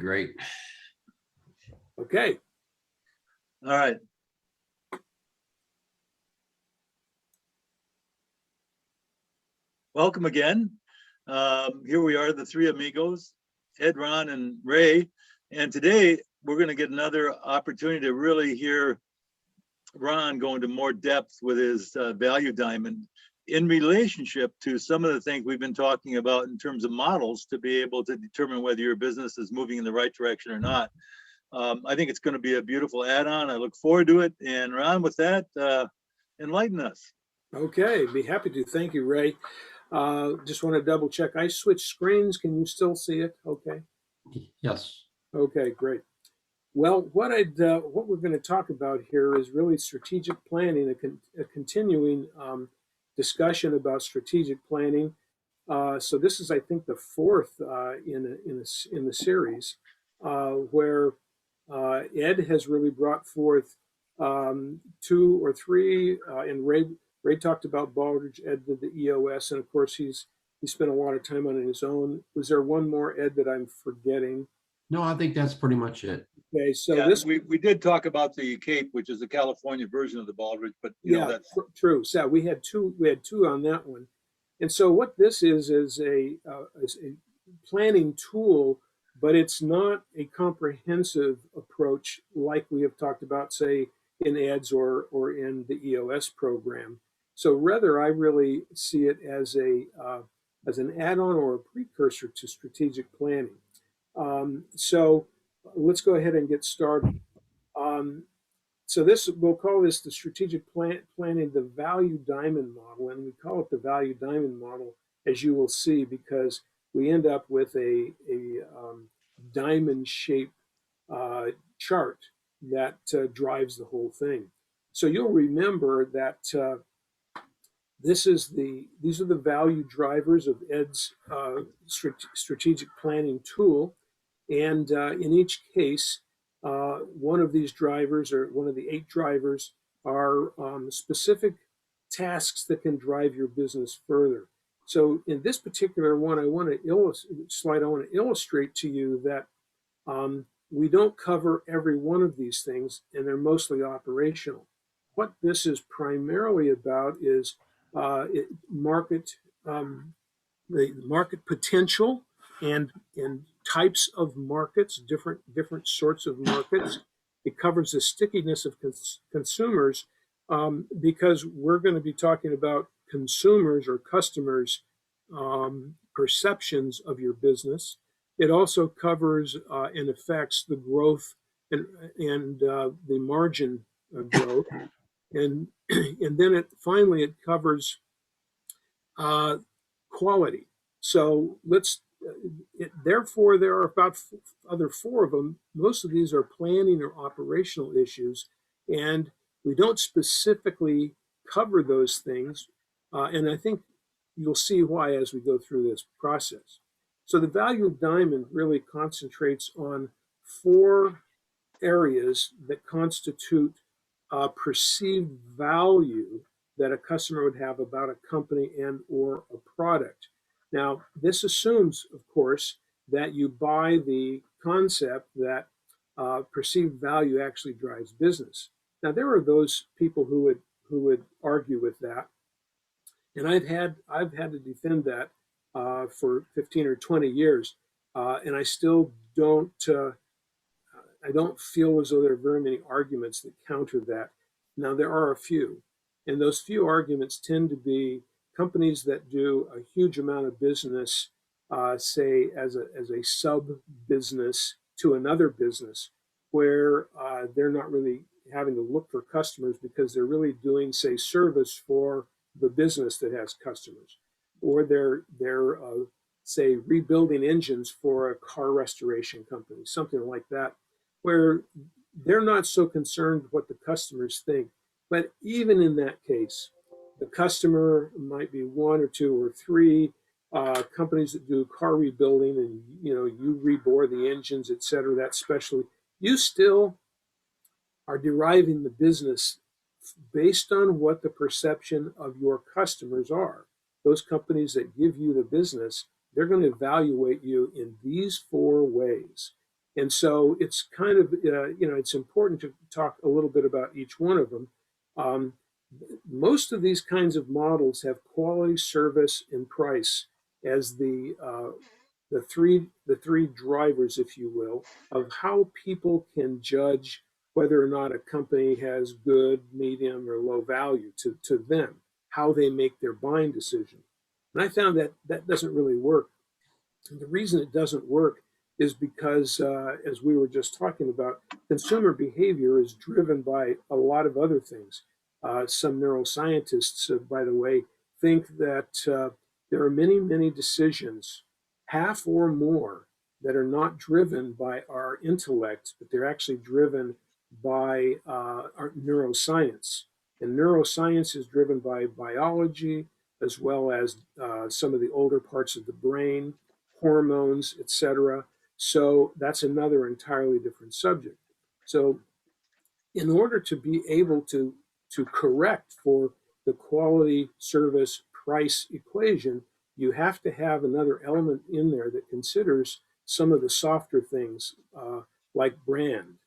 great. Okay. All right. Welcome again. Here we are, the three amigos, Ed, Ron, and Ray. And today we're going to get another opportunity to really hear Ron go into more depth with his value diamond in relationship to some of the things we've been talking about in terms of models to be able to determine whether your business is moving in the right direction or not. I think it's going to be a beautiful add-on. I look forward to it. And Ron, with that, enlighten us. Okay, be happy to. Thank you, Ray. Just want to double check. I switched screens. Can you still see it? Okay. Yes. Okay, great. Well, what we're going to talk about here is really strategic planning, a continuing discussion about strategic planning. So this is, I think, the fourth in the series where Ed has really brought forth 2 or 3, and Ray talked about Baldrige. Ed did the EOS, and of course he spent a lot of time on it his own. Was there one more, Ed, that I'm forgetting? No, I think that's pretty much it. Okay, so Yeah, this we did talk about the Cape, which is the California version of the Baldrige, but you know that's true. So we had two on that one, and so what this is a planning tool, but it's not a comprehensive approach like we have talked about, say, in Ed's or in the EOS program. So rather, I really see it as an add-on or a precursor to strategic planning. So let's go ahead and get started. So we'll call this the strategic planning, the value diamond model, and we call it the value diamond model, as you will see, because we end up with a diamond-shaped chart that drives the whole thing. So you'll remember that these are the value drivers of Ed's strategic planning tool, and in each case, one of these drivers, or one of the 8 drivers, are specific tasks that can drive your business further. So in this particular one, I want to illustrate to you that we don't cover every one of these things, and they're mostly operational. What this is primarily about is the market potential and types of markets, different sorts of markets. It covers the stickiness of consumers because we're going to be talking about consumers or customers' perceptions of your business. It also covers and affects the growth and the margin growth, and then finally it covers quality. So therefore, there are about other 4 of them. Most of these are planning or operational issues, and we don't specifically cover those things. And I think you'll see why as we go through this process. So the value diamond really concentrates on 4 areas that constitute perceived value that a customer would have about a company and or a product. Now, this assumes, of course, that you buy the concept that perceived value actually drives business. Now, there are those people who would argue with that, and I've had to defend that for 15 or 20 years, and I still don't. I don't feel as though there are very many arguments that counter that. Now, there are a few, and those few arguments tend to be companies that do a huge amount of business, say as a sub business to another business, where they're not really having to look for customers because they're really doing, say, service for the business that has customers, or they're say rebuilding engines for a car restoration company, something like that, where they're not so concerned what the customers think. But even in that case, the customer might be 1 or 2 or 3 companies that do car rebuilding, and you rebore the engines, et cetera, that specialty. You still are deriving the business based on what the perception of your customers are. Those companies that give you the business, they're going to evaluate you in these 4 ways. And so it's kind of, it's important to talk a little bit about each one of them. Um, Most of these kinds of models have quality, service, and price as the three drivers, if you will, of how people can judge whether or not a company has good, medium, or low value to them, how they make their buying decision. And I found that that doesn't really work. And the reason it doesn't work is because, as we were just talking about, consumer behavior is driven by a lot of other things. Some neuroscientists, by the way, think that there are many, many decisions, half or more, that are not driven by our intellect, but they're actually driven by our neuroscience. And neuroscience is driven by biology, as well as some of the older parts of the brain, hormones, etc. So that's another entirely different subject. So in order to be able to correct for the quality, service, price equation, you have to have another element in there that considers some of the softer things, like brand,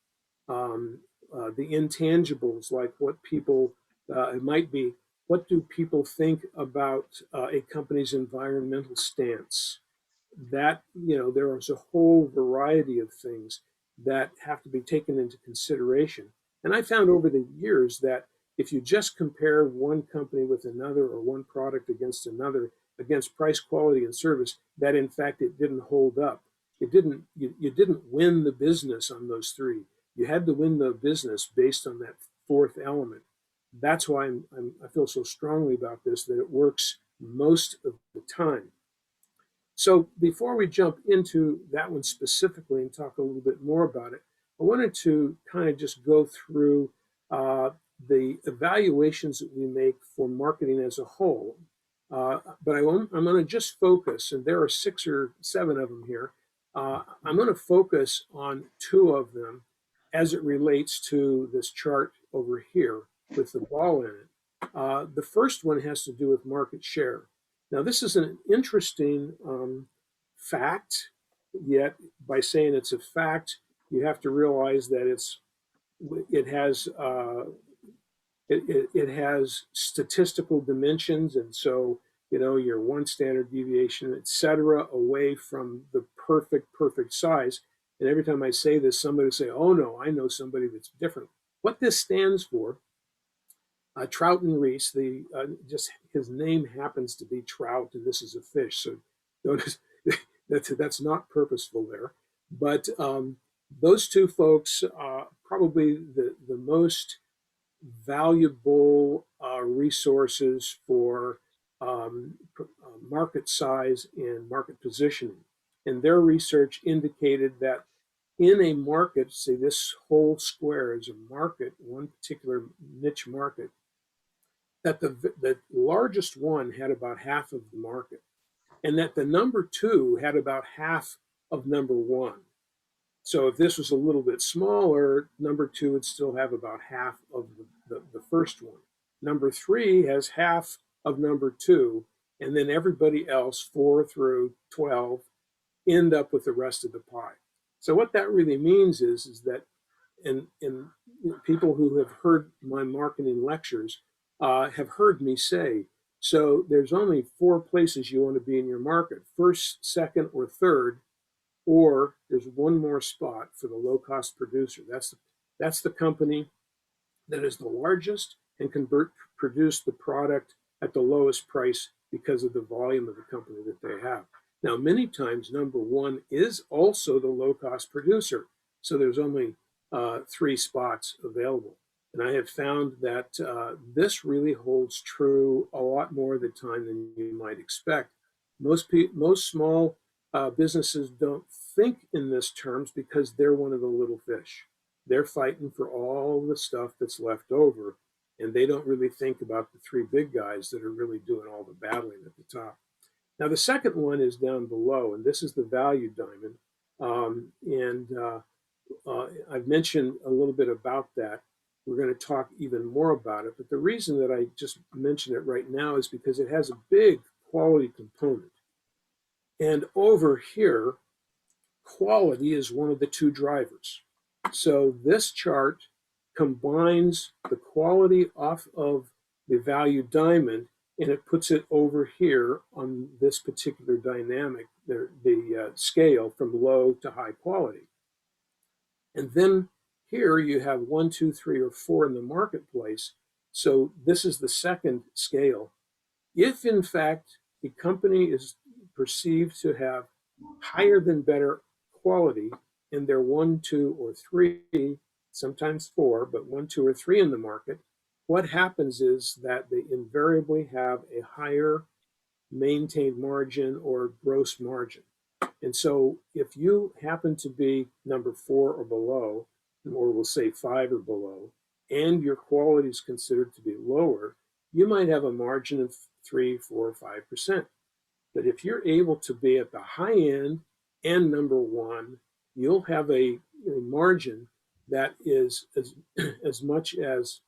the intangibles, like what people, it might be, what do people think about a company's environmental stance? That, there is a whole variety of things that have to be taken into consideration. And I found over the years that if you just compare one company with another, or one product against another, against price, quality, and service, that in fact it didn't hold up. It didn't, you didn't win the business on those three. You had to win the business based on that fourth element. That's why I feel so strongly about this, that it works most of the time. So before we jump into that one specifically and talk a little bit more about it, I wanted to kind of just go through the evaluations that we make for marketing as a whole. But I'm going to just focus, and there are 6 or 7 of them here. I'm going to focus on 2 of them as it relates to this chart over here with the ball in it. The first one has to do with market share. Now, this is an interesting fact, yet by saying it's a fact, you have to realize that it has statistical dimensions, and so your 1 standard deviation, etc., away from the perfect size. And every time I say this, somebody will say, "Oh no, I know somebody that's different." What this stands for, Trout and Reese, just his name happens to be Trout, and this is a fish, so notice that's not purposeful there. But those 2 folks, probably the most valuable resources for market size and market positioning. And their research indicated that in a market, say this whole square is a market, one particular niche market, that the largest one had about half of the market, and that the number 2 had about half of number 1. So if this was a little bit smaller, number 2 would still have about half of the first one. Number 3 has half of number 2, and then everybody else, 4 through 12, end up with the rest of the pie. So what that really means is that, and people who have heard my marketing lectures have heard me say, so there's only 4 places you want to be in your market: first, second, or third, or there's one more spot for the low-cost producer. That's the company that is the largest and can produce the product at the lowest price because of the volume of the company that they have. Now, many times, number 1 is also the low-cost producer, so there's only 3 spots available. And I have found that this really holds true a lot more of the time than you might expect. Most small businesses don't think in this terms because they're one of the little fish. They're fighting for all the stuff that's left over, and they don't really think about the 3 big guys that are really doing all the battling at the top. Now, the second one is down below, and this is the value diamond. I've mentioned a little bit about that. We're going to talk even more about it, but the reason that I just mention it right now is because it has a big quality component. And over here, quality is one of the two drivers. So this chart combines the quality off of the value diamond, and it puts it over here on this particular dynamic, the scale from low to high quality. And then here you have 1, 2, 3, or 4 in the marketplace. So this is the second scale. If in fact a company is perceived to have higher than better quality and they're 1, 2, or 3, sometimes 4, but 1, 2, or 3 in the market, what happens is that they invariably have a higher maintained margin or gross margin. And so if you happen to be number 4 or below, or we'll say 5 or below, and your quality is considered to be lower, you might have a margin of 3, 4, 5%. But if you're able to be at the high end and number 1, you'll have a margin that is as much as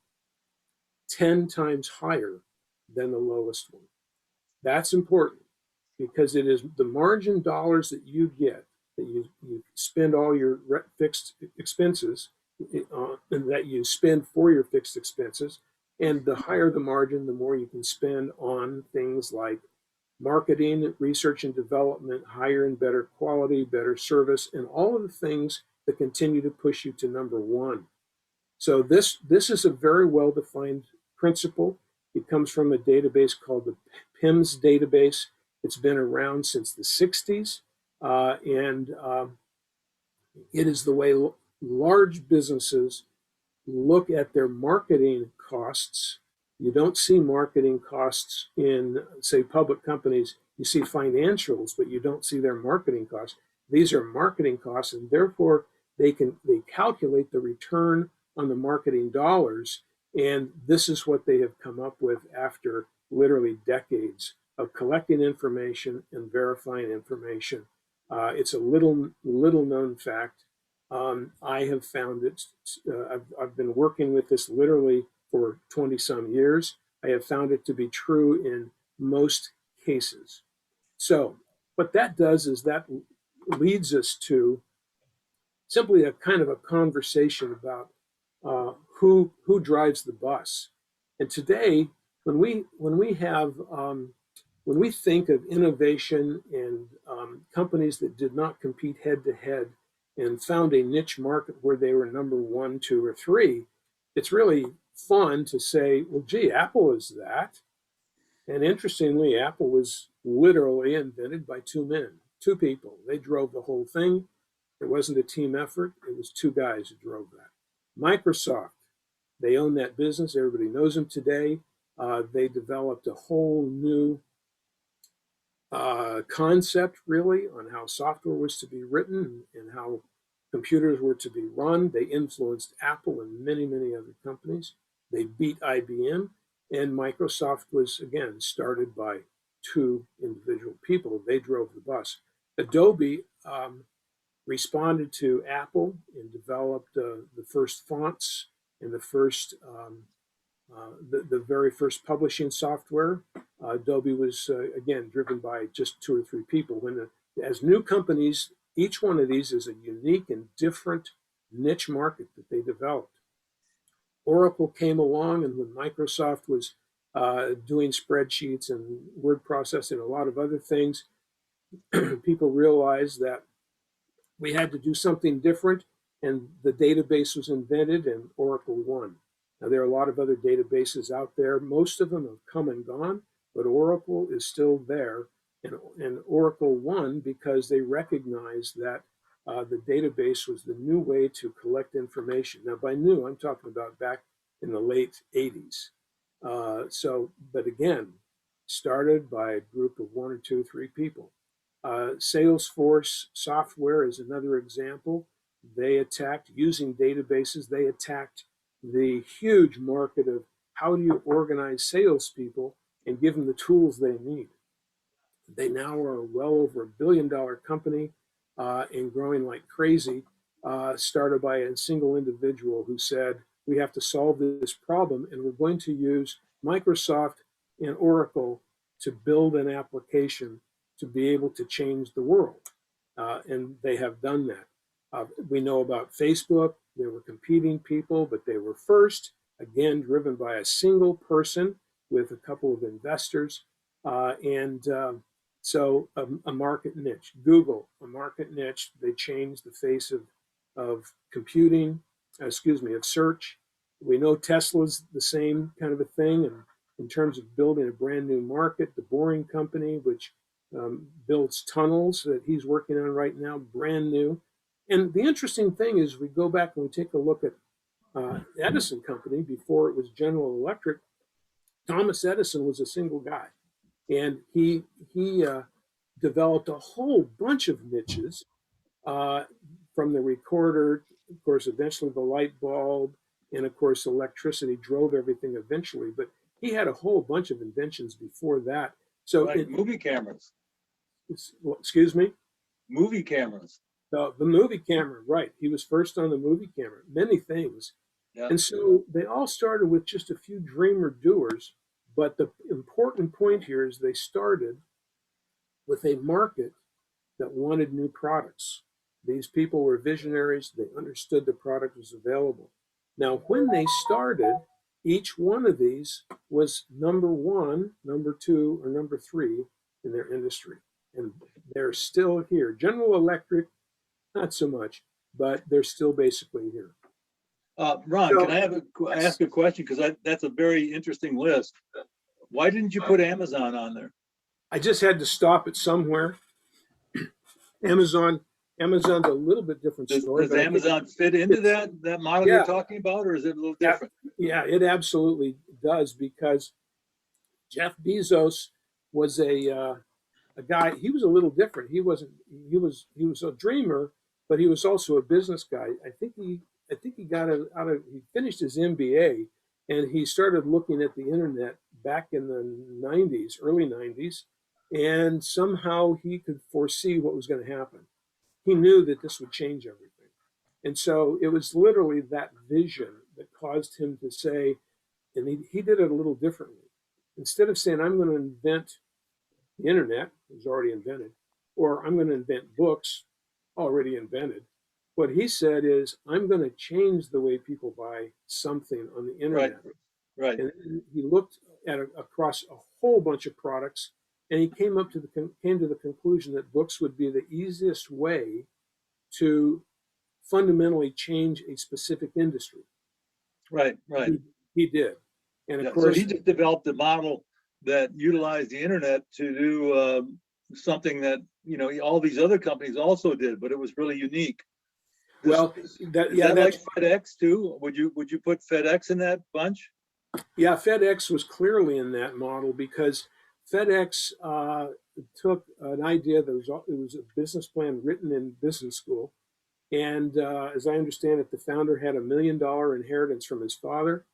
10 times higher than the lowest one. That's important because it is the margin dollars that you get, that you spend all your fixed expenses, and that you spend for your fixed expenses. And the higher the margin, the more you can spend on things like marketing, research and development, higher and better quality, better service, and all of the things that continue to push you to number 1. So this is a very well-defined principle. It comes from a database called the PIMS database. It's been around since the 60s, and it is the way large businesses look at their marketing costs. You don't see marketing costs in, say, public companies. You see financials, but you don't see their marketing costs. These are marketing costs, and therefore they calculate the return on the marketing dollars. And this is what they have come up with after literally decades of collecting information and verifying information. It's a little known fact. I have found it, I've been working with this literally for 20 some years. I have found it to be true in most cases. So what that does is that leads us to simply a kind of a conversation about who drives the bus. And today, when we think of innovation and companies that did not compete head to head and found a niche market where they were number 1, 2, or 3, it's really fun to say, well, gee, Apple is that. And interestingly, Apple was literally invented by 2 men, 2 people. They drove the whole thing. It wasn't a team effort. It was 2 guys who drove that. Microsoft, they own that business. Everybody knows them today. They developed a whole new concept, really, on how software was to be written and how computers were to be run. They influenced Apple and many, many other companies. They beat IBM, and Microsoft was, again, started by 2 individual people. They drove the bus. Adobe responded to Apple and developed the first fonts and the first the very first publishing software. Adobe was, again, driven by just 2 or 3 people. As new companies, each one of these is a unique and different niche market that they developed. Oracle came along, and when Microsoft was doing spreadsheets and word processing, a lot of other things, people realized that we had to do something different, and the database was invented, and Oracle won. Now, there are a lot of other databases out there. Most of them have come and gone, but Oracle is still there. And Oracle won because they recognized that the database was the new way to collect information. Now, by new, I'm talking about back in the late 80s. But again, started by a group of 1 or 2, 3 people. Salesforce software is another example. They attacked, using databases, they attacked the huge market of how do you organize salespeople and give them the tools they need. They now are well over $1 billion company and growing like crazy, started by a single individual who said, we have to solve this problem, and we're going to use Microsoft and Oracle to build an application to be able to change the world. and they have done that. We know about Facebook. There were competing people, but they were first, again, driven by a single person with a couple of investors. So a market niche. Google, a market niche. They changed the face of computing, of search. We know Tesla's the same kind of a thing. And in terms of building a brand new market, the Boring Company, which builds tunnels that he's working on right now, brand new. And the interesting thing is, we go back and we take a look at Edison Company before it was General Electric. Thomas Edison was a single guy, and he developed a whole bunch of niches, from the recorder, of course, eventually the light bulb, and of course, electricity drove everything eventually. But he had a whole bunch of inventions before that. So, Like movie cameras. Excuse me? Movie cameras. The movie camera, right. He was first on the movie camera, many things. Yeah. And so they all started with just a few dreamer doers. But the important point here is they started with a market that wanted new products. These people were visionaries. They understood the product was available. Now, when they started, each one of these was number one, number two, or number three in their industry. And they're still here. General Electric, not so much, but they're still basically here. Ron, So, can I ask a question? Because that's a very interesting list. Why didn't you put Amazon on there? I just had to stop it somewhere. Amazon's a little bit different story. Does Amazon fit into that model Yeah. you're talking about, or is it a little different? Yeah, it absolutely does, because Jeff Bezos was a guy. He was a little different. He was a dreamer, but he was also a business guy. I think he he finished his MBA, and he started looking at the internet back in the 90s, early 90s, and somehow he could foresee what was going to happen. He knew that this would change everything. And so it was literally that vision that caused him to say, and he did it a little differently. Instead of saying, I'm going to invent the internet, it was already invented, or I'm going to invent books, already invented, what he said is, I'm going to change the way people buy something on the internet. Right. And he looked at across a whole bunch of products, and he came to the conclusion that books would be the easiest way to fundamentally change a specific industry. Right. He did. And of Yeah, course, so he just developed a model that utilized the internet to do something that all these other companies also did, but it was really unique. that's like FedEx too. Would you put FedEx in that bunch? Yeah, FedEx was clearly in that model, because FedEx took an idea that it was a business plan written in business school. And as I understand it, the founder had $1 million inheritance from his father,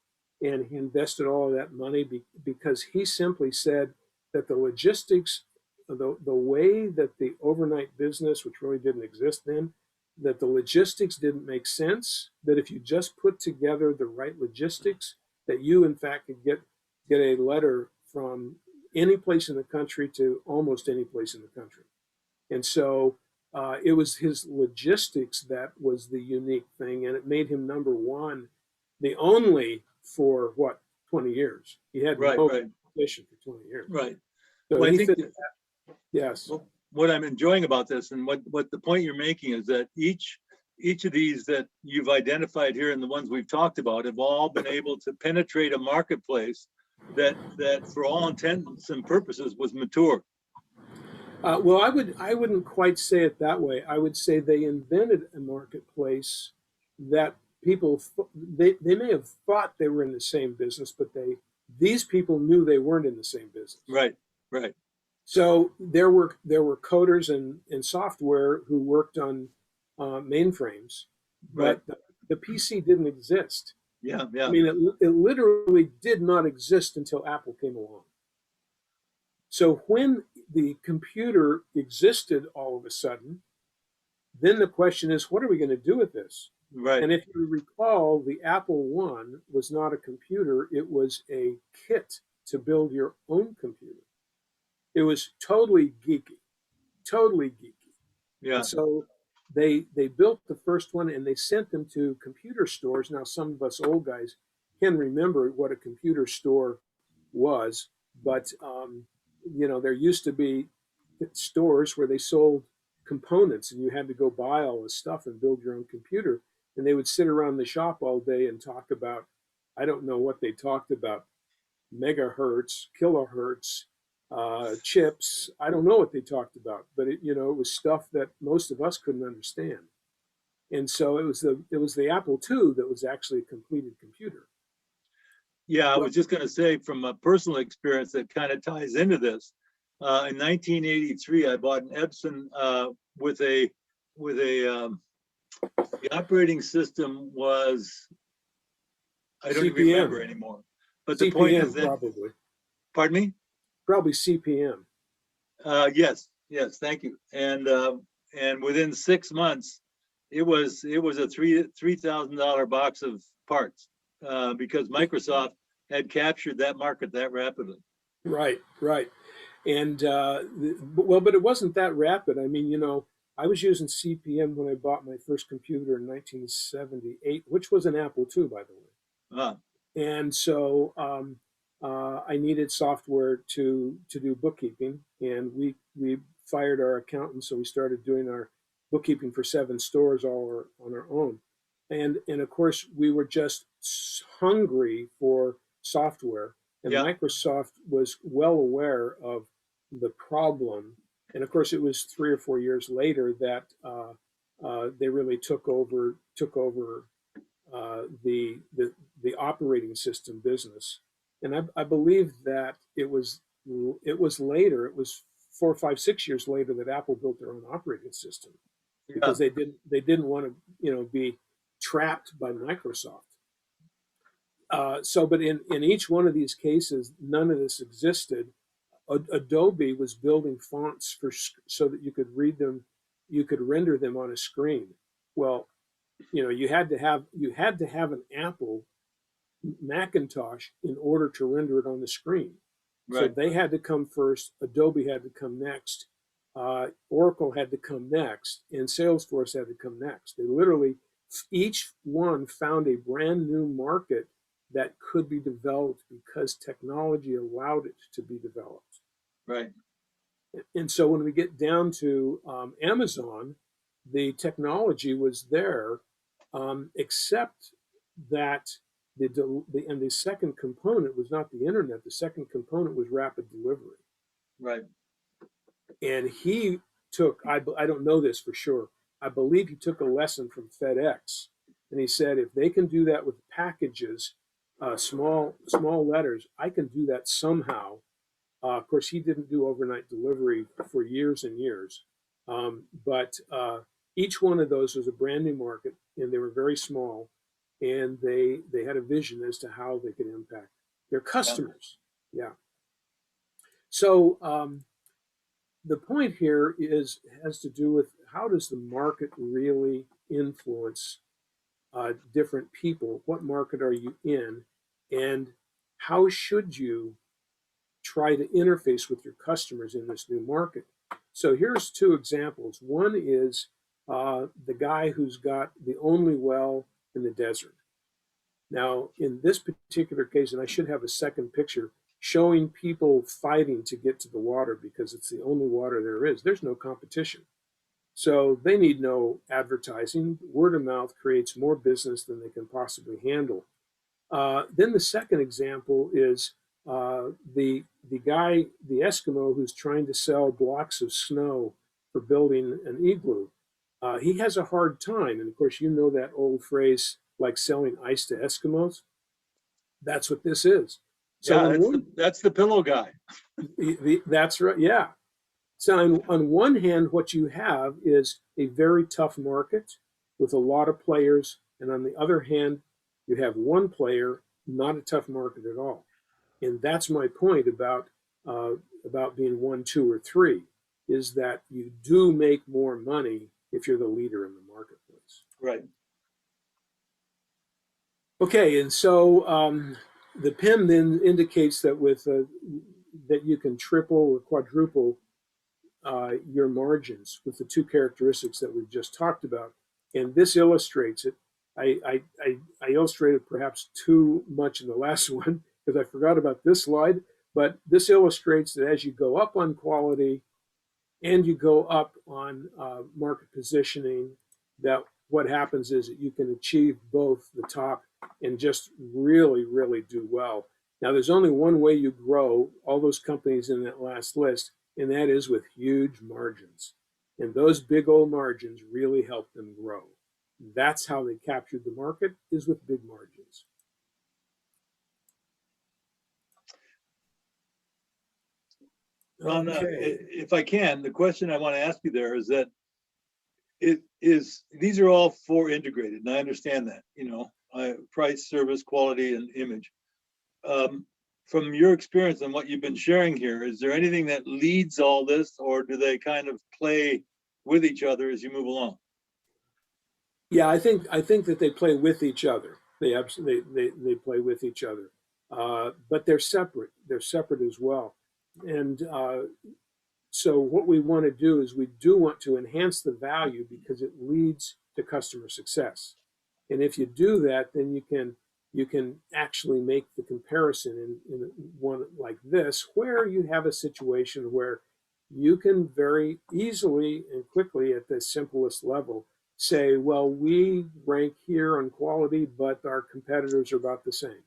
and he invested all of that money because he simply said that the logistics, the way that the overnight business, which really didn't exist then, that the logistics didn't make sense, that if you just put together the right logistics, that you, in fact, could get a letter from any place in the country to almost any place in the country. And so it was his logistics that was the unique thing, and it made him number one, the only for 20 years. He had no competition for 20 years. Right. So well, I think yes. What I'm enjoying about this, and what the point you're making, is that each of these that you've identified here and the ones we've talked about have all been able to penetrate a marketplace that for all intents and purposes was mature. Well, I wouldn't quite say it that way. I would say they invented a marketplace that people, they may have thought they were in the same business, but these people knew they weren't in the same business. Right. So there were coders and software who worked on mainframes, but the PC didn't exist. Yeah. I mean, it literally did not exist until Apple came along. So when the computer existed all of a sudden, then the question is, what are we going to do with this? Right. And if you recall, the Apple I was not a computer. It was a kit to build your own computer. It was totally geeky. Yeah. And so they built the first one and they sent them to computer stores. Now, some of us old guys can remember what a computer store was, but there used to be stores where they sold components and you had to go buy all this stuff and build your own computer. And they would sit around the shop all day and talk about, I don't know what they talked about, megahertz, kilohertz, chips. I don't know what they talked about, but it was stuff that most of us couldn't understand. And so it was the Apple II that was actually a completed computer. Yeah, I was just going to say from a personal experience that kind of ties into this. In 1983, I bought an Epson with the operating system was, I don't even CPM. remember anymore. But the CPM, point is that, probably. pardon me? Probably CPM. Yes, thank you. And within 6 months, it was a $3,000 box of parts because Microsoft had captured that market that rapidly. Right. And but it wasn't that rapid. I mean, I was using CPM when I bought my first computer in 1978, which was an Apple II, by the way. Ah. And so I needed software to do bookkeeping, and we fired our accountant, so we started doing our bookkeeping for 7 stores all on our own. And of course, we were just hungry for software, and Yeah. Microsoft was well aware of the problem. And of course, it was 3 or 4 years later that they really took over the operating system business. And I believe that it was later. It was 4, 5, 6 years later that Apple built their own operating system because they didn't want to be trapped by Microsoft. But in each one of these cases, none of this existed. Adobe was building fonts so that you could read them, you could render them on a screen. Well, you had to have an Apple Macintosh in order to render it on the screen. Right. So they had to come first. Adobe had to come next. Oracle had to come next, and Salesforce had to come next. They literally each one found a brand new market that could be developed because technology allowed it to be developed. Right. And so when we get down to Amazon, the technology was there, except that the second component was not the internet. The second component was rapid delivery. Right. And he took, I don't know this for sure, I believe he took a lesson from FedEx. And he said, if they can do that with packages, small letters, I can do that somehow. Of course, he didn't do overnight delivery for years and years. But each one of those was a brand new market, and they were very small. And they had a vision as to how they could impact their customers. Yeah. So the point here has to do with how does the market really influence different people? What market are you in? And how should you try to interface with your customers in this new market? So here's 2 examples. One is the guy who's got the only well in the desert. Now, in this particular case, and I should have a second picture, showing people fighting to get to the water because it's the only water there is. There's no competition. So they need no advertising. Word of mouth creates more business than they can possibly handle. Then the second example is the guy, the Eskimo, who's trying to sell blocks of snow for building an igloo. He has a hard time. And of course, you know that old phrase, like selling ice to Eskimos. That's what this is. So yeah, that's the pillow guy. That's right. Yeah. So on one hand, what you have is a very tough market with a lot of players. And on the other hand, you have one player, not a tough market at all. And that's my point about being 1, 2, or 3, is that you do make more money if you're the leader in the marketplace. Right. Okay, and so the PIM then indicates that that you can triple or quadruple your margins with the two characteristics that we've just talked about. And this illustrates it. I illustrated perhaps too much in the last one because I forgot about this slide, but this illustrates that as you go up on quality and you go up on market positioning, that what happens is that you can achieve both the top and just really, really do well. Now, there's only one way you grow all those companies in that last list, and that is with huge margins. And those big old margins really help them grow. That's how they captured the market, is with big margins. Ron, Okay. if I can, the question I want to ask you there is that these are all four integrated, and I understand that, you know, price, service, quality, and image. From your experience and what you've been sharing here, is there anything that leads all this, or do they kind of play with each other as you move along? Yeah, I think that they play with each other. They absolutely they play with each other, but they're separate. They're separate as well. And so what we want to do is we do want to enhance the value because it leads to customer success. And if you do that, then you can actually make the comparison in one like this, where you have a situation where you can very easily and quickly at the simplest level say, well, we rank here on quality, but our competitors are about the same.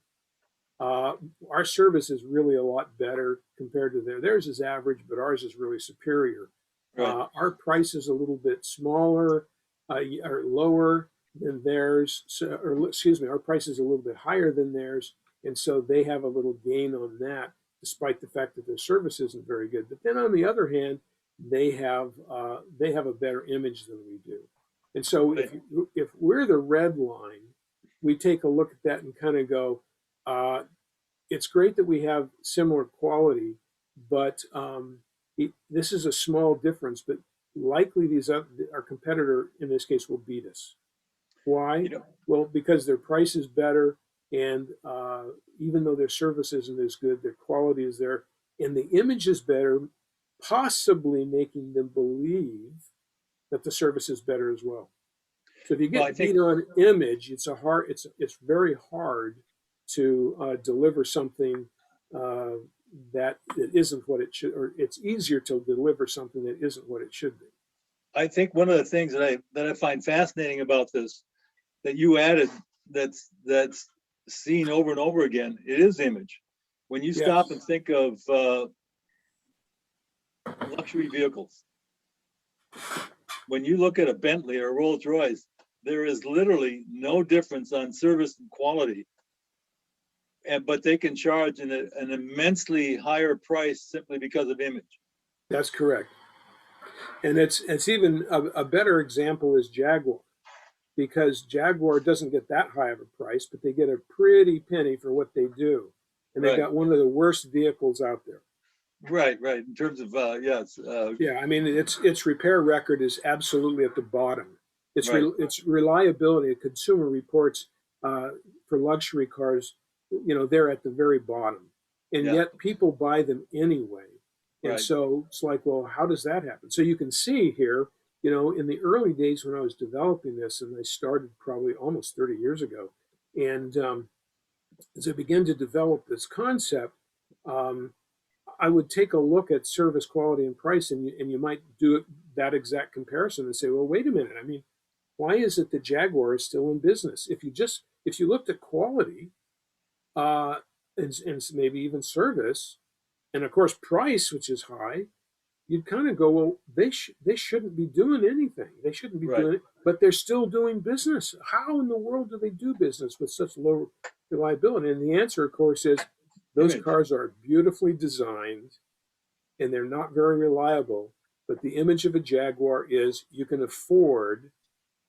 Our service is really a lot better compared to theirs. Theirs is average, but ours is really superior. Right. Our price is a little bit smaller or lower than theirs. So, or excuse me, our price is a little bit higher than theirs, and so they have a little gain on that, despite the fact that their service isn't very good. But then on the other hand, they have a better image than we do. And so if we're the red line, we take a look at that and kind of go, it's great that we have similar quality, but this is a small difference, but likely our competitor in this case will beat us. Why? You know, Well, because their price is better, and even though their service isn't as good, their quality is there, and the image is better, possibly making them believe that the service is better as well. So if you get beat on image, it's very hard to deliver something that isn't what it should, or it's easier to deliver something that isn't what it should be. I think one of the things that I find fascinating about this that you added that's seen over and over again, it is image. When you stop and think of luxury vehicles, when you look at a Bentley or a Rolls Royce, there is literally no difference on service and quality, but they can charge an immensely higher price simply because of image. That's correct. And it's even a better example is Jaguar, because Jaguar doesn't get that high of a price, but they get a pretty penny for what they do. And they've got one of the worst vehicles out there. Right. In terms of, yeah, I mean, its repair record is absolutely at the bottom. Its reliability, Consumer Reports for luxury cars, you know, they're at the very bottom. And yet people buy them anyway. And so it's like, well, how does that happen? So you can see here, you know, in the early days when I was developing this, and I started probably almost 30 years ago, and as I began to develop this concept, I would take a look at service, quality, and price, and you might do that exact comparison and say, well, wait a minute. I mean, why is it that Jaguar is still in business? If you looked at quality, and maybe even service, and of course price, which is high, you'd kind of go, well, they shouldn't be doing anything. They shouldn't be doing it, but they're still doing business. How in the world do they do business with such low reliability? And the answer, of course, is those cars are beautifully designed and they're not very reliable. But the image of a Jaguar is you can afford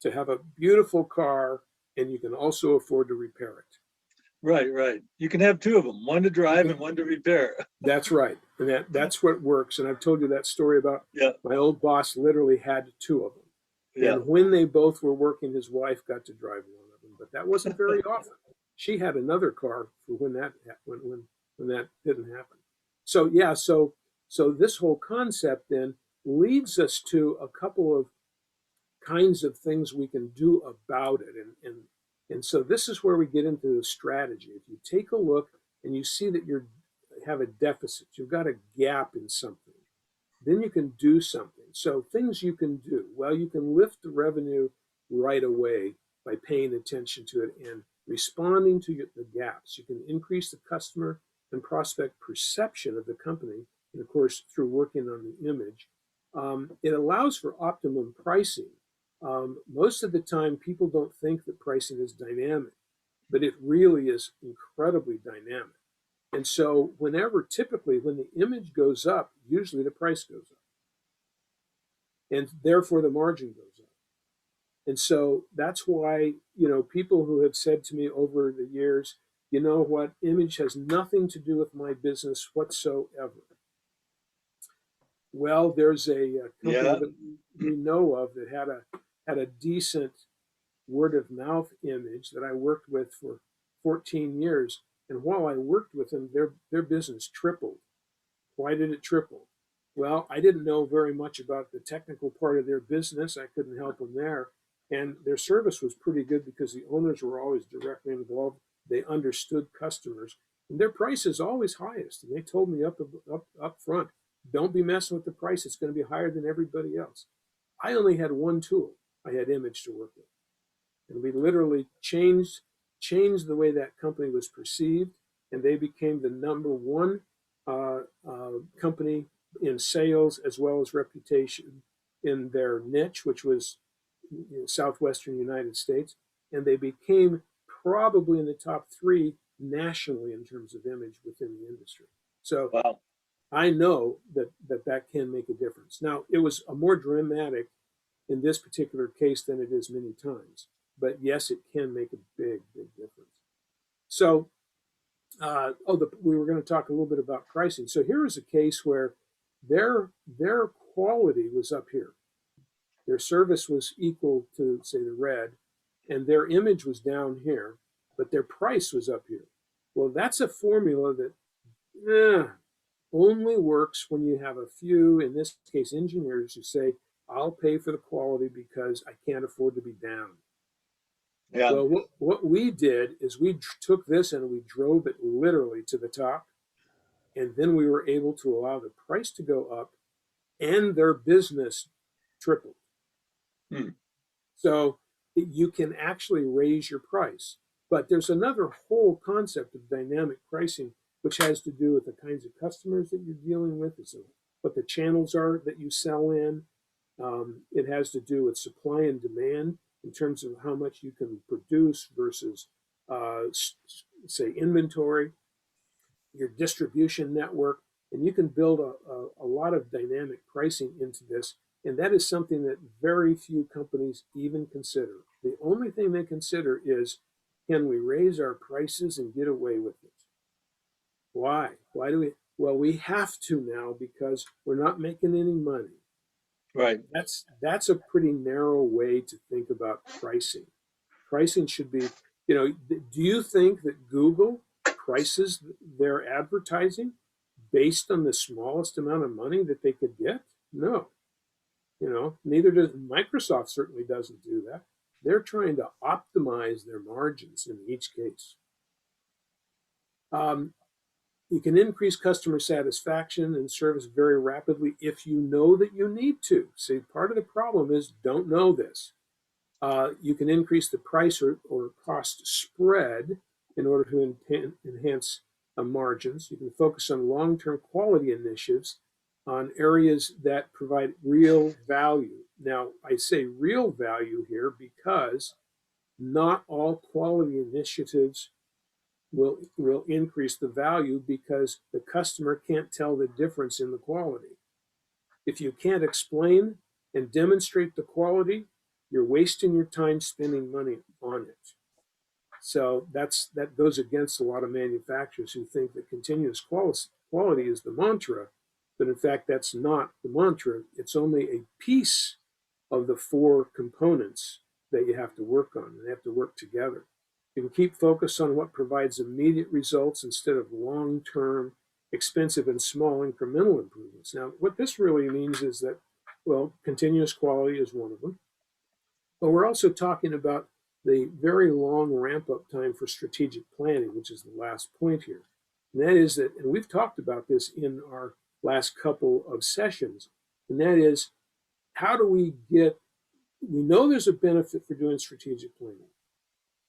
to have a beautiful car and you can also afford to repair it. Right. You can have two of them, one to drive and one to repair. That's right. And that's what works. And I've told you that story about my old boss literally had two of them. Yeah. And when they both were working, his wife got to drive one of them, but that wasn't very often. She had another car for when that didn't happen. So yeah, so this whole concept then leads us to a couple of kinds of things we can do about it. And so this is where we get into the strategy. If you take a look and you see that you have a deficit, you've got a gap in something, then you can do something. So things you can do, well, you can lift the revenue right away by paying attention to it and responding to the gaps. You can increase the customer and prospect perception of the company, and of course, through working on the image. It allows for optimum pricing. Most of the time, people don't think that pricing is dynamic, but it really is incredibly dynamic. And so typically when the image goes up, usually the price goes up. And therefore the margin goes up. And so that's why, people who have said to me over the years, you know what, image has nothing to do with my business whatsoever. Well, there's a company that we know of that had a decent word of mouth image that I worked with for 14 years. And while I worked with them, their business tripled. Why did it triple? Well, I didn't know very much about the technical part of their business. I couldn't help them there. And their service was pretty good because the owners were always directly involved. They understood customers. And their price is always highest. And they told me up front, don't be messing with the price. It's going to be higher than everybody else. I only had one tool. I had image to work with. And we literally changed the way that company was perceived, and they became the number one company in sales as well as reputation in their niche, which was southwestern United States, and they became probably in the top 3 nationally in terms of image within the industry. So wow. I know that can make a difference. Now, it was a more dramatic in this particular case than it is many times. But yes, it can make a big, big difference. So, we were going to talk a little bit about pricing. So here is a case where their quality was up here. Their service was equal to, say, the red, and their image was down here, but their price was up here. Well, that's a formula that only works when you have a few, in this case, engineers who say, I'll pay for the quality because I can't afford to be down. Yeah. Well, what we did is we took this and we drove it literally to the top. And then we were able to allow the price to go up and their business tripled. So you can actually raise your price. But there's another whole concept of dynamic pricing, which has to do with the kinds of customers that you're dealing with, what the channels are that you sell in. It has to do with supply and demand in terms of how much you can produce versus, say, inventory, your distribution network, and you can build a lot of dynamic pricing into this. And that is something that very few companies even consider. The only thing they consider is, can we raise our prices and get away with it? Why? Why do we? Well, we have to now because we're not making any money. Right. That's a pretty narrow way to think about pricing. Pricing should be, do you think that Google prices their advertising based on the smallest amount of money that they could get? No. Neither does Microsoft. Certainly doesn't do that. They're trying to optimize their margins in each case. You can increase customer satisfaction and service very rapidly if you know that you need to. See, part of the problem is don't know this. You can increase the price or cost spread in order to enhance margins. You can focus on long-term quality initiatives on areas that provide real value. Now, I say real value here because not all quality initiatives will increase the value because the customer can't tell the difference in the quality. If you can't explain and demonstrate the quality, you're wasting your time spending money on it. So that goes against a lot of manufacturers who think that continuous quality is the mantra, but in fact that's not the mantra. It's only a piece of the 4 components that you have to work on, and they have to work together. You can keep focused on what provides immediate results instead of long-term, expensive and small incremental improvements. Now, what this really means is that Well, continuous quality is one of them. But we're also talking about the very long ramp up time for strategic planning, which is the last point here. And that is that, and we've talked about this in our last couple of sessions, and that is how do we know there's a benefit for doing strategic planning.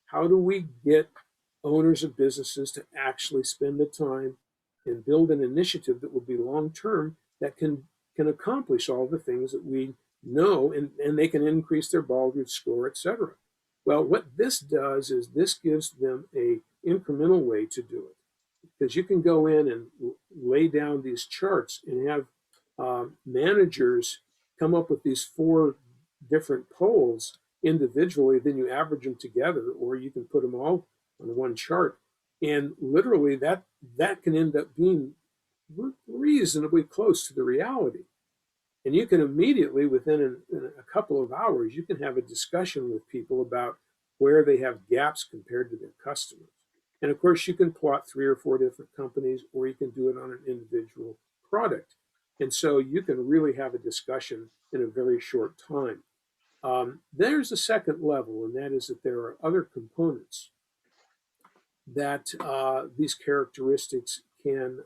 How do we get owners of businesses to actually spend the time and build an initiative that will be long term that can accomplish all the things that we know, and they can increase their Baldrige score, etc. Well, what this does is this gives them a incremental way to do it, because you can go in and lay down these charts and have managers come up with these 4 different polls individually, then you average them together, or you can put them all on one chart, and literally that can end up being reasonably close to the reality. And you can immediately, within a couple of hours, you can have a discussion with people about where they have gaps compared to their customers. And of course, you can plot 3 or 4 different companies, or you can do it on an individual product. And so you can really have a discussion in a very short time. There's a second level, and that is that there are other components that these characteristics can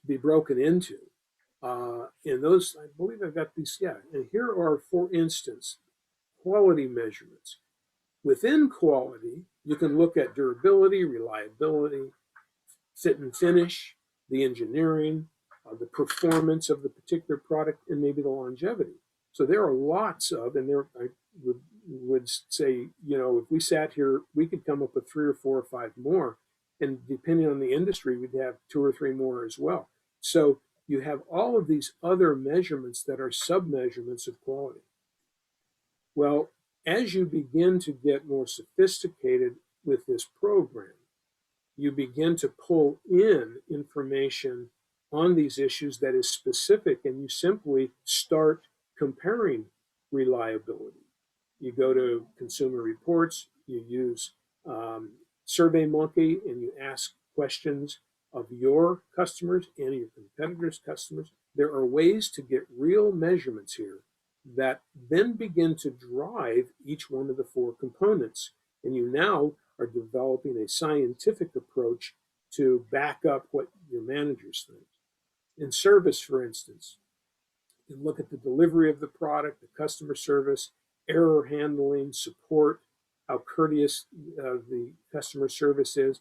be broken into. And those, I believe I've got these, yeah. And here are, for instance, quality measurements. Within quality, you can look at durability, reliability, fit and finish, the engineering, the performance of the particular product, and maybe the longevity. So there are lots of, and there I would say, if we sat here, we could come up with 3 or 4 or 5 more, and depending on the industry, we'd have 2 or 3 more as well. So you have all of these other measurements that are sub-measurements of quality. Well, as you begin to get more sophisticated with this program, you begin to pull in information on these issues that is specific, and you simply start comparing reliability. You go to Consumer Reports, you use SurveyMonkey, and you ask questions of your customers and your competitors' customers. There are ways to get real measurements here that then begin to drive each one of the 4 components. And you now are developing a scientific approach to back up what your managers think. In service, for instance, you can look at the delivery of the product, the customer service, error handling, support, how courteous the customer service is,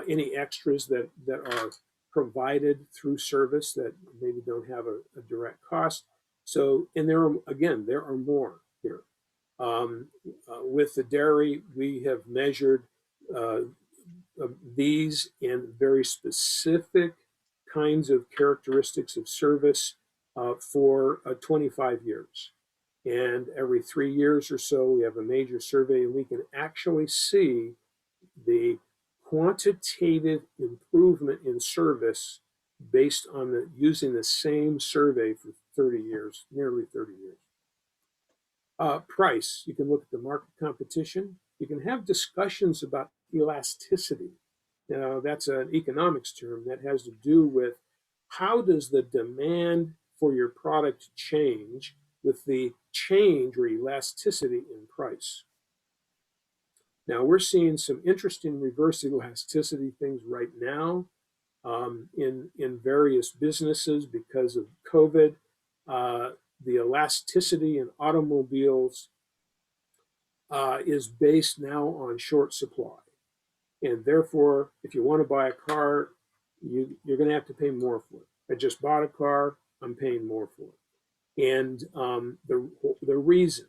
any extras that are provided through service that maybe don't have a direct cost. So, and there are more here. With the dairy, we have measured these and very specific kinds of characteristics of service for 25 years. And every 3 years or so, we have a major survey, and we can actually see the quantitative improvement in service based on using the same survey for 30 years, nearly 30 years. Price, you can look at the market competition. You can have discussions about elasticity. Now, that's an economics term that has to do with how does the demand for your product change with the change or elasticity in price. Now, we're seeing some interesting reverse elasticity things right now in various businesses because of COVID. The elasticity in automobiles is based now on short supply. And therefore, if you want to buy a car, you're going to have to pay more for it. I just bought a car, I'm paying more for it. And the reason,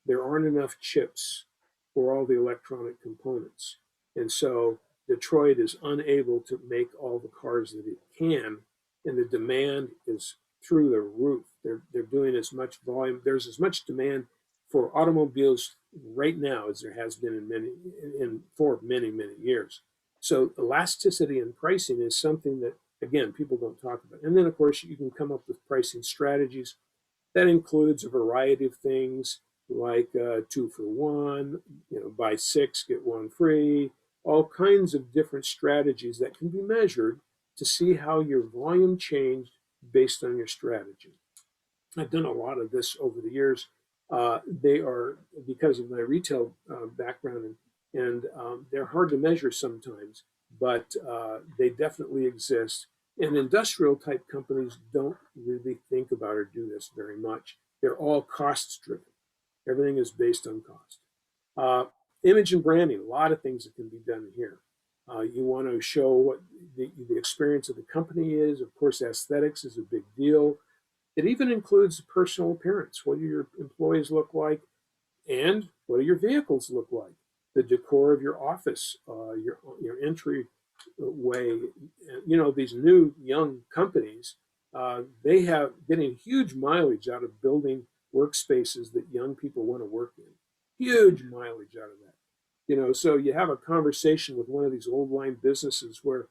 there aren't enough chips for all the electronic components. And so Detroit is unable to make all the cars that it can, and the demand is through the roof. They're doing as much volume. There's as much demand for automobiles right now as there has been for many years. So elasticity in pricing is something that, again, people don't talk about. And then, of course, you can come up with pricing strategies. That includes a variety of things like 2 for 1, buy 6, get 1 free, all kinds of different strategies that can be measured to see how your volume changed based on your strategy. I've done a lot of this over the years. They are, because of my retail background, and they're hard to measure sometimes, but they definitely exist. And industrial type companies don't really think about or do this very much. They're all costs driven. Everything is based on cost. Uh, Image and branding, a lot of things that can be done here. You want to show what the experience of the company is. Of course, aesthetics is a big deal. It even includes personal appearance. What do your employees look like? And what do your vehicles look like? The decor of your office, your entry way. You know, these new young companies, they have getting huge mileage out of building workspaces that young people want to work in. Huge mileage out of that. You know, so you have a conversation with one of these old line businesses where,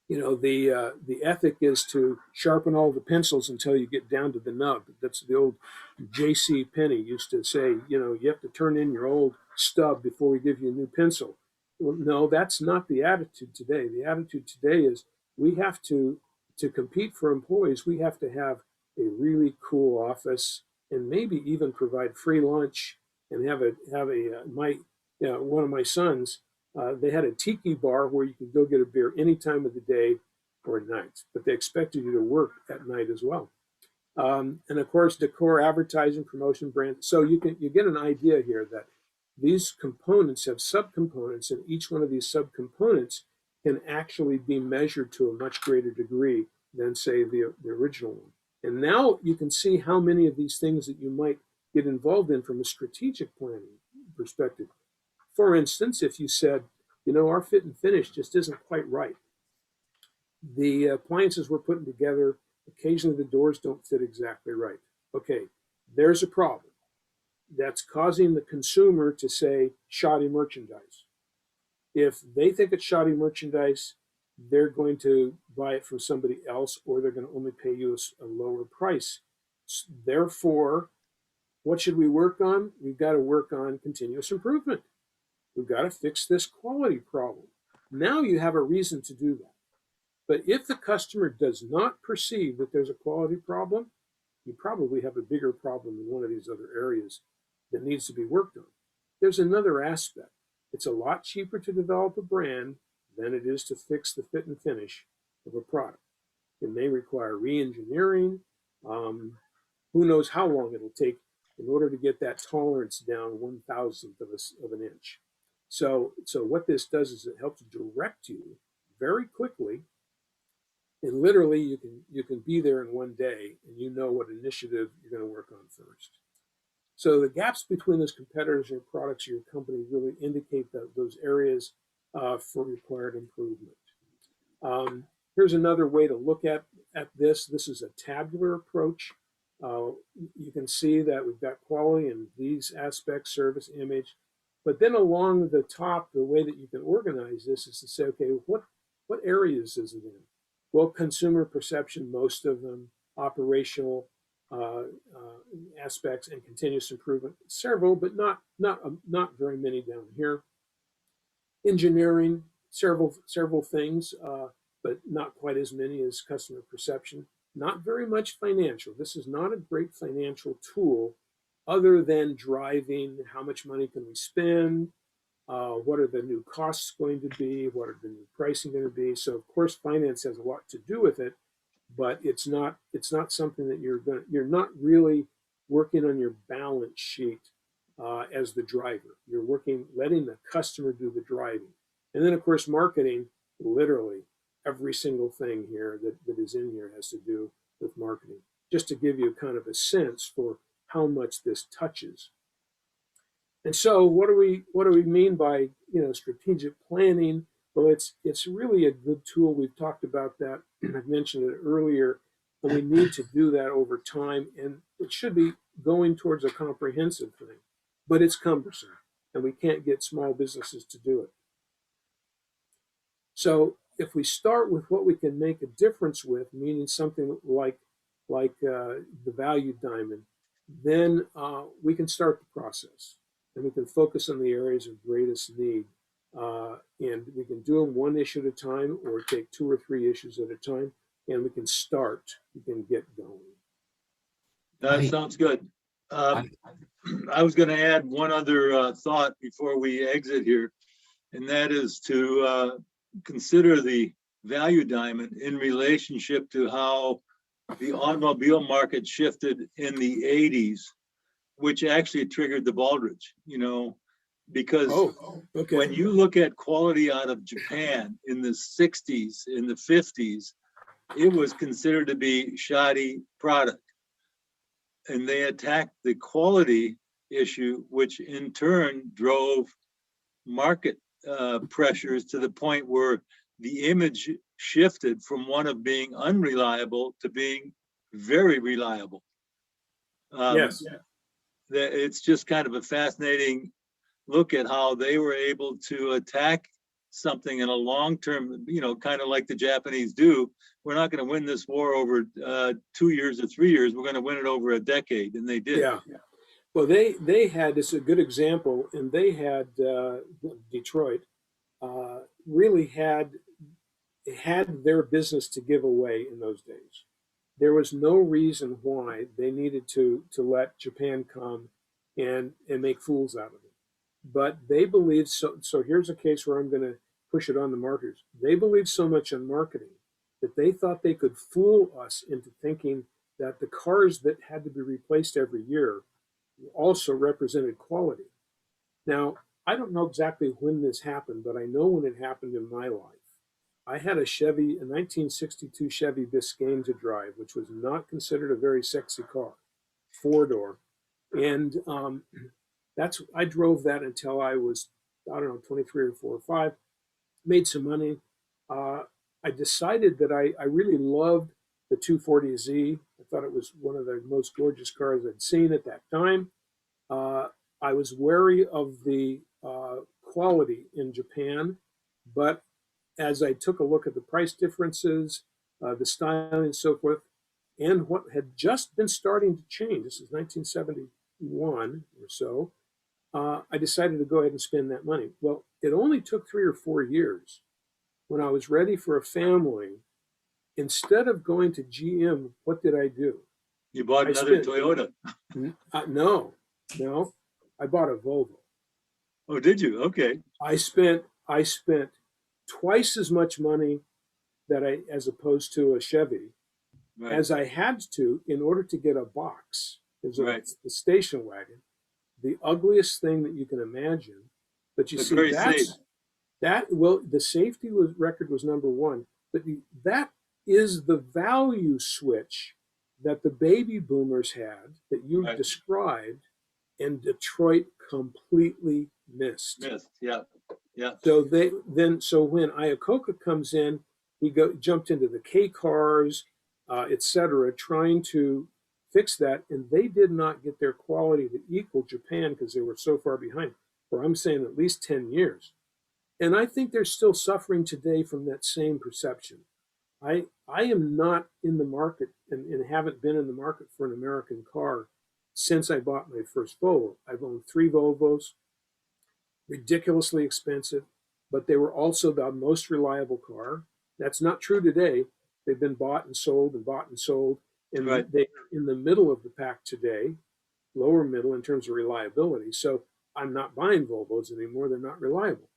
you know, the ethic is to sharpen all the pencils until you get down to the nub. That's the old J.C. Penney used to say. You know, you have to turn in your old stub before we give you a new pencil. Well, no, that's not the attitude today. The attitude today is we have to compete for employees. We have to have a really cool office and maybe even provide free lunch and have one of my sons, they had a tiki bar where you could go get a beer any time of the day or night, but they expected you to work at night as well. And of course, decor, advertising, promotion, brand. So you get an idea here that these components have subcomponents, and each one of these subcomponents can actually be measured to a much greater degree than, say, the original one. And now you can see how many of these things that you might get involved in from a strategic planning perspective. For instance, if you said, you know, our fit and finish just isn't quite right. The appliances we're putting together, occasionally the doors don't fit exactly right. Okay, there's a problem. That's causing the consumer to say shoddy merchandise. If they think it's shoddy merchandise, they're going to buy it from somebody else, or they're going to only pay you a lower price. Therefore, what should we work on? We've got to work on continuous improvement. We've got to fix this quality problem. Now you have a reason to do that. But if the customer does not perceive that there's a quality problem, you probably have a bigger problem in one of these other areas that needs to be worked on. There's another aspect. It's a lot cheaper to develop a brand than it is to fix the fit and finish of a product. It may require re-engineering. Who knows how long it'll take in order to get that tolerance down 1,000th of an inch. So what this does is it helps direct you very quickly, and literally you can be there in one day, and you know what initiative you're going to work on first. So the gaps between those competitors, your products, or your company really indicate those areas for required improvement. Here's another way to look at this. This is a tabular approach. You can see that we've got quality in these aspects, service, image. But then along the top, the way that you can organize this is to say, okay, what areas is it in? Well, consumer perception, most of them, operational aspects, and continuous improvement, several, but not very many down here. Engineering, several things, but not quite as many as customer perception. Not very much financial. This is not a great financial tool other than driving how much money can we spend, what are the new costs going to be, what are the new pricing going to be. So of course finance has a lot to do with it, but it's not something that you're not really working on your balance sheet as the driver. You're letting the customer do the driving. And then of course marketing, literally every single thing here that is in here has to do with marketing, just to give you kind of a sense for how much this touches. And so what do we mean by, you know, strategic planning? Well, it's really a good tool. We've talked about that. I've mentioned it earlier, and we need to do that over time, and it should be going towards a comprehensive thing, but it's cumbersome, and we can't get small businesses to do it. So if we start with what we can make a difference with, meaning something like the value diamond, then we can start the process, and we can focus on the areas of greatest need. And we can do them one issue at a time, or take 2 or 3 issues at a time, and we can get going. That I- sounds good. I- I was going to add one other thought before we exit here, and that is to consider the value diamond in relationship to how the automobile market shifted in the 80s, which actually triggered the Baldrige, because Oh, okay. when you look at quality out of Japan in the 60s, in the 50s, it was considered to be shoddy product. And they attacked the quality issue, which in turn drove market pressures to the point where the image shifted from one of being unreliable to being very reliable. Yes. It's just kind of a fascinating look at how they were able to attack something in a long term, kind of like the Japanese do. We're not going to win this war over 2 years or 3 years. We're going to win it over a decade. And they did. Yeah. Well, they had, it's a good example, and they had Detroit really had their business to give away in those days. There was no reason why they needed to let Japan come and make fools out of it. But they believed so. So here's a case where I'm going to push it on the marketers. They believed so much in marketing that they thought they could fool us into thinking that the cars that had to be replaced every year also represented quality. Now, I don't know exactly when this happened, but I know when it happened in my life. I had a 1962 Chevy Biscayne to drive, which was not considered a very sexy car, 4-door. And I drove that until I was, I don't know, 23 or 4 or 5, made some money. I decided that I really loved the 240Z. I thought it was one of the most gorgeous cars I'd seen at that time. I was wary of the quality in Japan, but as I took a look at the price differences, the styling and so forth, and what had just been starting to change, this is 1971 or so, I decided to go ahead and spend that money. Well, it only took 3 or 4 years. When I was ready for a family, instead of going to GM, what did I do? You bought another Toyota. No, I bought a Volvo. Oh, did you? Okay. I spent twice as much money as opposed to a Chevy, Right. as I had to in order to get a box. It was Right. the station wagon, the ugliest thing that you can imagine. But you But see, very safe. the safety record was number one, but that is the value switch that the baby boomers had that you Right. described, and Detroit completely missed. Yeah. So when Iacocca comes in, he jumped into the K cars, etc., trying to fix that, and they did not get their quality to equal Japan because they were so far behind. For I'm saying at least 10 years, and I think they're still suffering today from that same perception. I am not in the market and haven't been in the market for an American car since I bought my first Volvo. I've owned 3 Volvos, ridiculously expensive, but they were also the most reliable car. That's not true today. They've been bought and sold and bought and sold, and Right. they're in the middle of the pack today, lower middle in terms of reliability. So I'm not buying Volvos anymore. They're not reliable.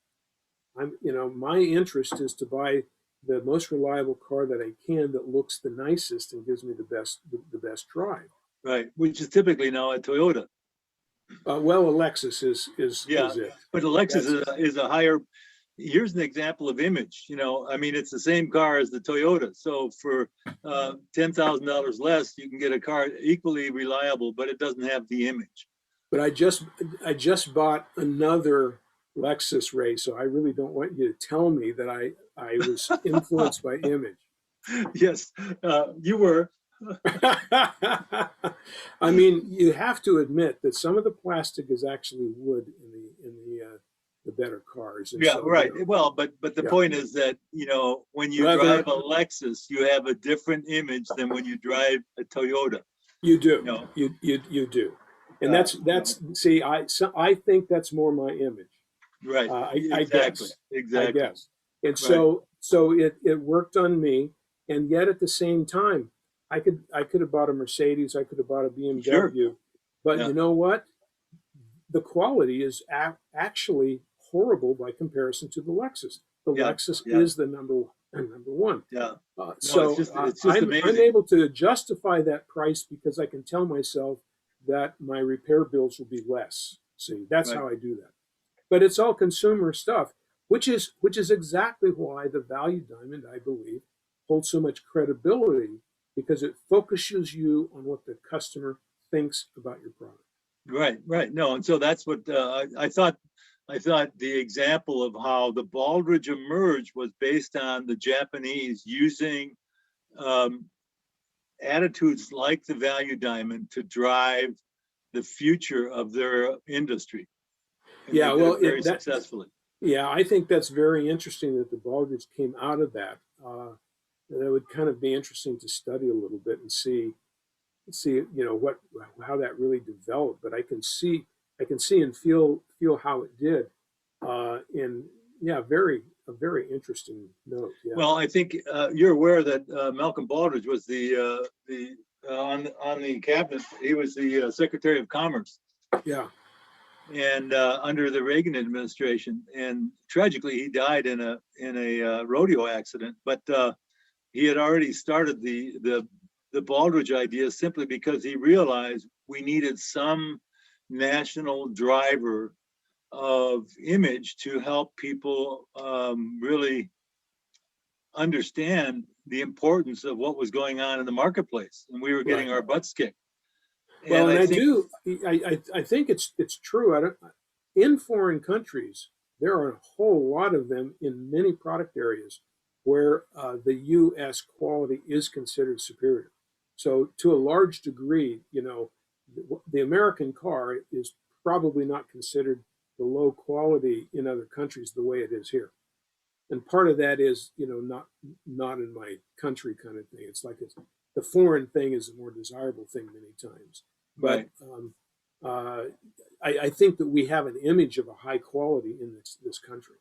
My interest is to buy the most reliable car that I can that looks the nicest and gives me the best drive. Right. Which is typically now a Toyota. Well, a Lexus is it. But a Lexus is a higher. Here's an example of image. It's the same car as the Toyota. So for $10,000 less, you can get a car equally reliable, but it doesn't have the image. But I just bought another Lexus, Ray, so I really don't want you to tell me that I was influenced by image. Yes, you were. I mean, you have to admit that some of the plastic is actually wood in the better cars. And Yeah, so, right. Well, but the point is that when you Leather. drive a Lexus, you have a different image than when you drive a Toyota. You do. No. You do. And that's see, I think that's more my image. Right. I guess. Exactly. And so it worked on me, and yet at the same time, I could have bought a Mercedes, I could have bought a BMW, Sure. but Yeah. you know what? The quality is actually horrible by comparison to the Lexus. The Yeah, Lexus yeah. is the number one. Yeah. So it's just I'm amazing. able to justify that price because I can tell myself that my repair bills will be less. See, that's Right. how I do that. But it's all consumer stuff, which is exactly why the value diamond, I believe, holds so much credibility, because it focuses you on what the customer thinks about your product. Right. No, and so that's what I thought. I thought the example of how the Baldrige emerged was based on the Japanese using attitudes like the value diamond to drive the future of their industry. And Yeah, they did well, it very successfully. Yeah, I think that's very interesting that the Baldrige came out of that. That would kind of be interesting to study a little bit and see how that really developed. But I can see and feel how it did. In yeah, a very interesting note. Yeah. Well, I think you're aware that Malcolm Baldrige was on the cabinet. He was the Secretary of Commerce. Yeah. And under the Reagan administration, and tragically he died in a rodeo accident. But he had already started the Baldrige idea simply because he realized we needed some national driver of image to help people really understand the importance of what was going on in the marketplace, and we were getting Right. our butts kicked. Well, and think, I think it's true. In foreign countries, there are a whole lot of them in many product areas where the U.S. quality is considered superior. So to a large degree, the American car is probably not considered the low quality in other countries the way it is here. And part of that is, not in my country kind of thing. It's like the foreign thing is a more desirable thing many times. But right. I think that we have an image of a high quality in this country.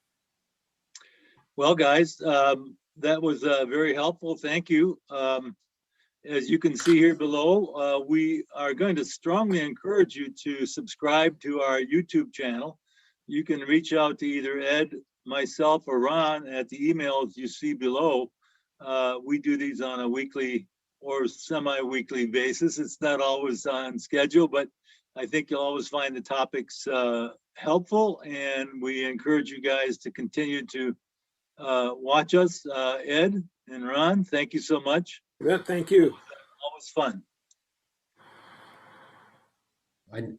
Well, guys, that was very helpful. Thank you. As you can see here below, we are going to strongly encourage you to subscribe to our YouTube channel. You can reach out to either Ed, myself, or Ron at the emails you see below. We do these on a weekly or semi-weekly basis. It's not always on schedule, but I think you'll always find the topics helpful, and we encourage you guys to continue to watch us. Ed and Ron, thank you so much. Yeah, thank you. Always fun. I